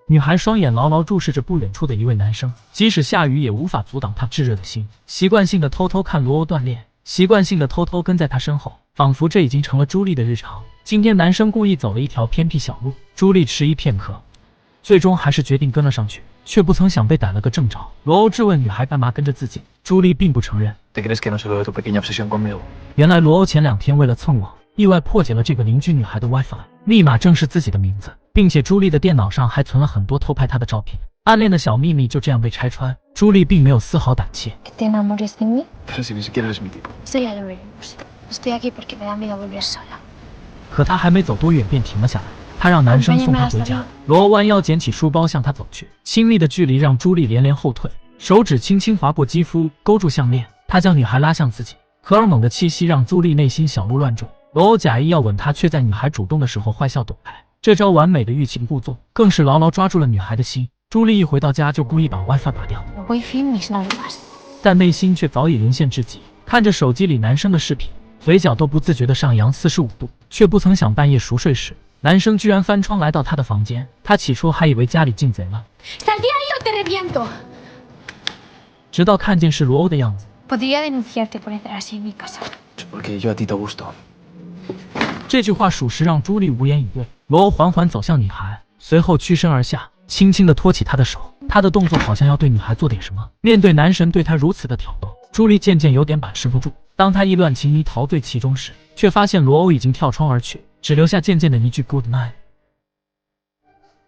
女孩双眼牢牢注视着不远处的一位男生，即使下雨也无法阻挡她炙热的心，习惯性的偷偷看罗欧锻炼，习惯性的偷偷跟在他身后，仿佛这已经成了朱莉的日常。今天男生故意走了一条偏僻小路，朱莉迟疑片刻，最终还是决定跟了上去，却不曾想被逮了个正着。罗欧质问女孩干嘛跟着自己，朱莉并不承认。原来罗欧前2天为了蹭网，意外破解了这个邻居女孩的 WiFi， 密码正是自己的名字，并且朱莉的电脑上还存了很多偷拍她的照片。暗恋的小秘密就这样被拆穿，朱莉并没有丝毫胆怯。可她还没走多远便停了下来，她让男生送她回家。罗欧弯腰捡起书包向她走去，亲密的距离让朱莉连连后退，手指轻轻划过肌肤，勾住项链。他将女孩拉向自己，荷尔蒙的气息让朱莉内心小鹿乱撞。罗欧假意要吻她，却在女孩主动的时候坏笑躲开。这招完美的欲擒故纵，更是牢牢抓住了女孩的心。朱莉一回到家就故意把 WiFi 拔掉，但内心却早已沦陷至极。看着手机里男生的视频，嘴角都不自觉地上扬45度，却不曾想半夜熟睡时，男生居然翻窗来到她的房间。她起初还以为家里进贼了，直到看见是罗欧的样子。这句话属实让朱莉无言以对。罗欧缓缓走向女孩，随后屈身而下，轻轻地托起她的手。他的动作好像要对女孩做点什么。面对男神对她如此的挑逗，朱莉渐渐有点把持不住。当她意乱情迷陶醉其中时，却发现罗欧已经跳窗而去，只留下渐渐的一句 Good night。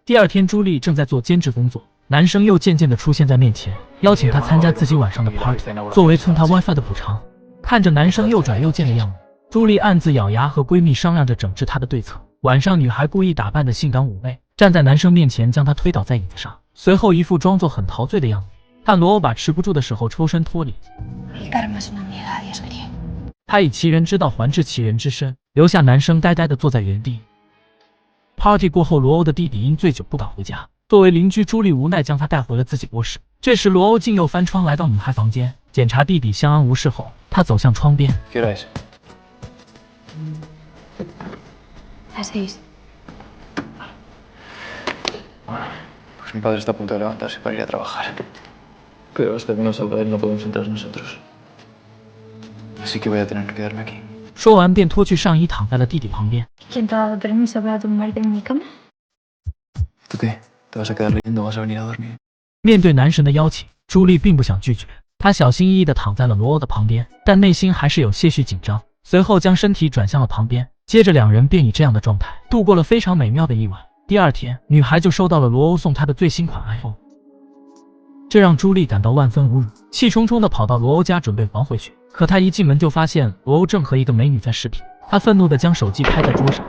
第2天，朱莉正在做兼职工作，男生又渐渐地出现在面前，邀请她参加自己晚上的 party， 作为蹭她 WiFi 的补偿。看着男生又拽又贱的样子，朱莉暗自咬牙，和闺蜜商量着整治他的对策。晚上，女孩故意打扮的性感妩媚，站在男生面前，将他推倒在椅子上，随后一副装作很陶醉的样子。看罗欧把持不住的时候抽身脱离，他以其人之道还治其人之身，留下男生呆呆地坐在原地。Party 过后，罗欧的弟弟因醉酒不敢回家，作为邻居，朱莉无奈将他带回了自己卧室。这时，罗欧竟又翻窗来到女孩房间，检查弟弟相安无事后，他走向窗边。Mi padre está a punto de levantarse para ir a trabajar. Pero hasta que no salga él no podemos entrar nosotros. Así que voy a tener que quedarme aquí. 说完便脱去上衣躺在了弟弟旁边。¿Tú qué? ¿Te vas a quedar leyendo o vas a venir a dormir? 面对男神的邀请，朱莉并不想拒绝，她小心翼翼地躺在了罗欧的旁边，但内心还是有些许紧张。随后将身体转向了旁边，接着2人便以这样的状态度过了非常美妙的一晚。第2天，女孩就收到了罗欧送她的最新款 iPhone， 这让朱莉感到万分无语，气冲冲地跑到罗欧家准备还回去。可她一进门就发现罗欧正和一个美女在视频，她愤怒地将手机拍在桌上。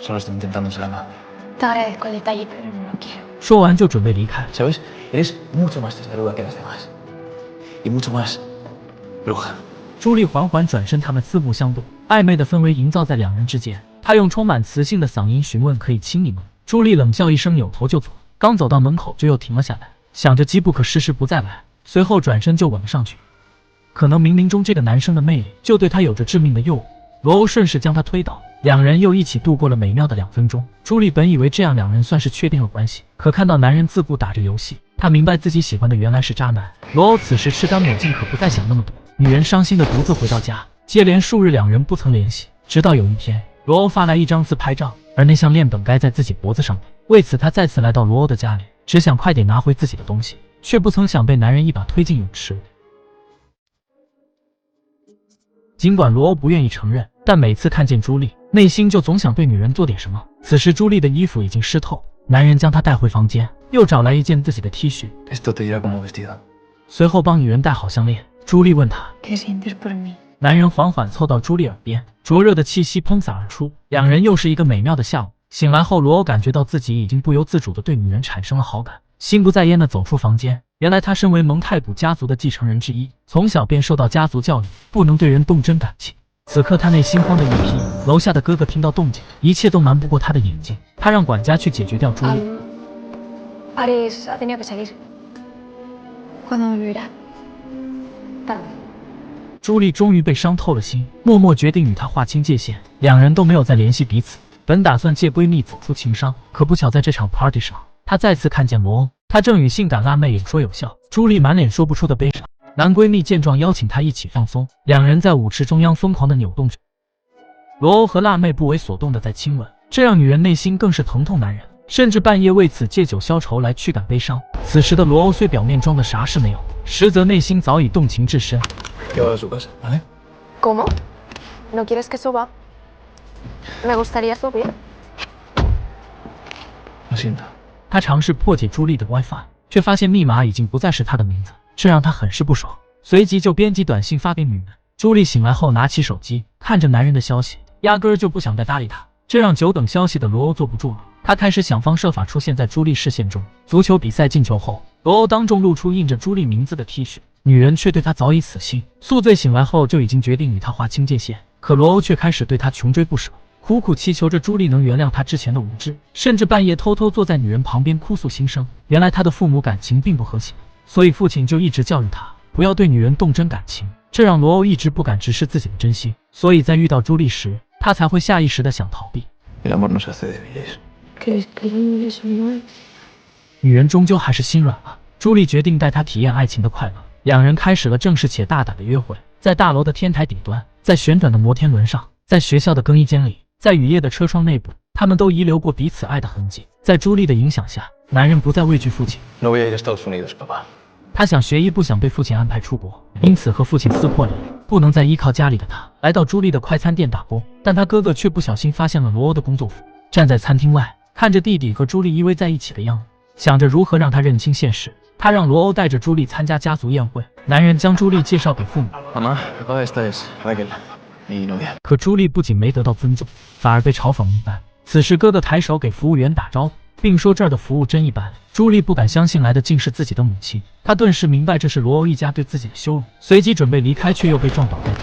Solo estoy intentando ser amable. 说完就准备离开。¿Sabes? Eres mucho más testaruda que las demás. Y mucho más bruja. 朱莉缓缓转身，他们四目相对，暧昧的氛围营造在2人之间。她用充满磁性的嗓音询问：“可以亲你吗？”朱莉冷笑一声，扭头就走。刚走到门口，就又停了下来，想着机不可失，时不再来。随后转身就吻了上去。可能冥冥中这个男生的魅力就对他有着致命的诱惑。罗欧顺势将他推倒，2人又一起度过了美妙的2分钟。朱莉本以为这样2人算是确定了关系，可看到男人自顾打着游戏，她明白自己喜欢的原来是渣男。罗欧此时吃干抹净，可不再想那么多。女人伤心的独自回到家，接连数日2人不曾联系，直到有一天，罗欧发来一张自拍照，而那项链本该在自己脖子上的。为此，他再次来到罗欧的家里，只想快点拿回自己的东西，却不曾想被男人一把推进泳池。尽管罗欧不愿意承认，但每次看见朱莉，内心就总想对女人做点什么。此时，朱莉的衣服已经湿透，男人将她带回房间，又找来一件自己的 T 恤， Esto te irá como vestido. 随后帮女人戴好项链。朱莉问他：“男人缓缓凑到朱莉耳边，灼热的气息喷洒而出。2人又是一个美妙的下午。醒来后，罗欧感觉到自己已经不由自主地对女人产生了好感，心不在焉地走出房间。原来他身为蒙太古家族的继承人之一，从小便受到家族教育，不能对人动真感情。此刻他内心慌的一批。楼下的哥哥听到动静，一切都瞒不过他的眼睛。他让管家去解决掉朱莉。朱莉终于被伤透了心，默默决定与他划清界限。2人都没有再联系彼此。本打算借闺蜜走出情伤，可不巧在这场 party 上，她再次看见罗欧，他正与性感辣妹有说有笑。朱莉满脸说不出的悲伤。男闺蜜见状邀请她一起放松，两人在舞池中央疯狂的扭动着。罗欧和辣妹不为所动的在亲吻，这让女人内心更是疼痛难忍，甚至半夜为此借酒消愁来驱赶悲伤。此时的罗欧虽表面装的啥事没有，实则内心早已动情至深。Yo a su casa, ¿vale? ¿Cómo? ¿No quieres que suba? Me gustaría subir. Lo siento. 他尝试破解朱莉的 WiFi， 却发现密码已经不再是他的名字，这让他很是不爽，随即就编辑短信发给女人。朱莉醒来后拿起手机，看着男人的消息，压根儿就不想再搭理他，这让久等消息的罗欧坐不住了。他开始想方设法出现在朱莉视线中。足球比赛进球后，罗欧当众露出印着朱莉名字的 T 恤，女人却对他早已死心，宿醉醒来后就已经决定与他划清界限。可罗欧却开始对他穷追不舍，苦苦祈求着朱莉能原谅他之前的无知，甚至半夜偷偷坐在女人旁边哭诉心声。原来他的父母感情并不和谐，所以父亲就一直教育他不要对女人动真感情，这让罗欧一直不敢直视自己的真心。所以在遇到朱莉时，他才会下意识的想逃避。El amor no se hace débiles. ¿Crees que eso no es? 女人终究还是心软了，朱莉决定带他体验爱情的快乐。两人开始了正式且大胆的约会，在大楼的天台顶端，在旋转的摩天轮上，在学校的更衣间里，在雨夜的车窗内部，他们都遗留过彼此爱的痕迹。在朱莉的影响下，男人不再畏惧父亲。 No voy a ir a Estados Unidos, papá. 他想学医，不想被父亲安排出国，因此和父亲撕破脸，不能再依靠家里的他，来到朱莉的快餐店打工。但他哥哥却不小心发现了罗欧的工作服，站在餐厅外，看着弟弟和朱莉依偎在一起的样子，想着如何让他认清现实。他让罗欧带着朱莉参加家族宴会，男人将朱莉介绍给父母。 Mamá, papá, esta es Raquel, mi novia. 可朱莉不仅没得到尊重，反而被嘲讽一般。此时哥哥抬手给服务员打招呼，并说这儿的服务真一般。朱莉不敢相信来的竟是自己的母亲，她顿时明白这是罗欧一家对自己的羞辱，随即准备离开，却又被撞倒在地。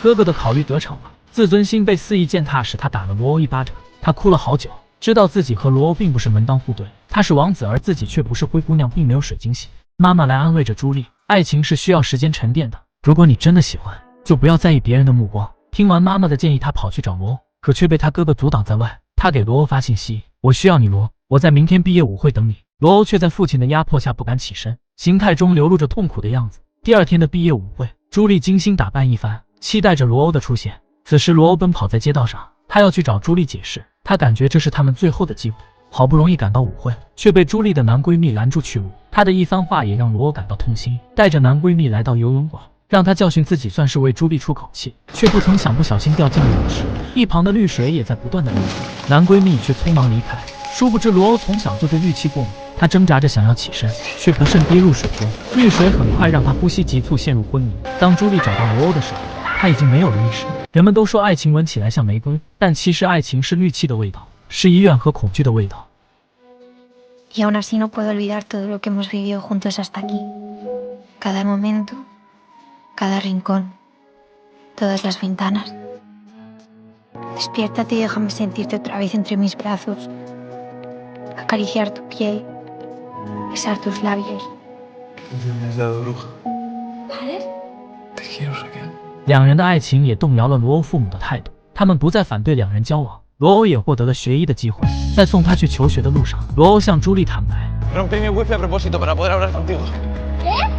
哥哥的考虑得逞了，自尊心被肆意践踏时，他打了罗欧一巴掌。他哭了好久，知道自己和罗欧并不是门当户对，他是王子，而自己却不是灰姑娘，并没有水晶鞋。妈妈来安慰着朱莉，爱情是需要时间沉淀的，如果你真的喜欢，就不要在意别人的目光。听完妈妈的建议，他跑去找罗欧，可却被他哥哥阻挡在外。他给罗欧发信息：我需要你，罗，我在明天毕业舞会等你。罗欧却在父亲的压迫下不敢起身，形态中流露着痛苦的样子。第二天的毕业舞会，朱莉精心打扮一番，期待着罗欧的出现。此时罗欧奔跑在街道上，他要去找朱莉解释，他感觉这是他们最后的机会。好不容易赶到舞会，却被朱莉的男闺蜜拦住去路。她的一番话也让罗欧感到痛心，带着男闺蜜来到游泳馆，让他教训自己，算是为朱莉出口气，却不曾想不小心掉进了泳池，一旁的绿水也在不断的流出，男闺蜜却匆忙离开。殊不知罗欧从小就对氯气过敏，他挣扎着想要起身，却不慎跌入水中，绿水很快让他呼吸急促，陷入昏迷。当朱莉找到罗欧的时候，他已经没有了意识。人们都说爱情闻起来像玫瑰，但其实爱情是氯气的味道，是医院和恐惧的味道。Y aún así no puedo olvidar todo lo que hemos vivido juntos hasta aquí. Cada momento, cada rincón, todas las ventanas. Despiértate y déjame sentirte otra vez entre mis brazos, acariciar tu piel, besar tus labios. Me has dado bruja. ¿Vale? Te quiero, Raquel. 两人的爱情也动摇了罗欧父母的态度，他们不再反对两人交往。罗欧也获得了学医的机会。在送他去求学的路上，罗欧向朱莉坦白 Rompí mi wifi a propósito para poder hablar contigo. ¿Qué?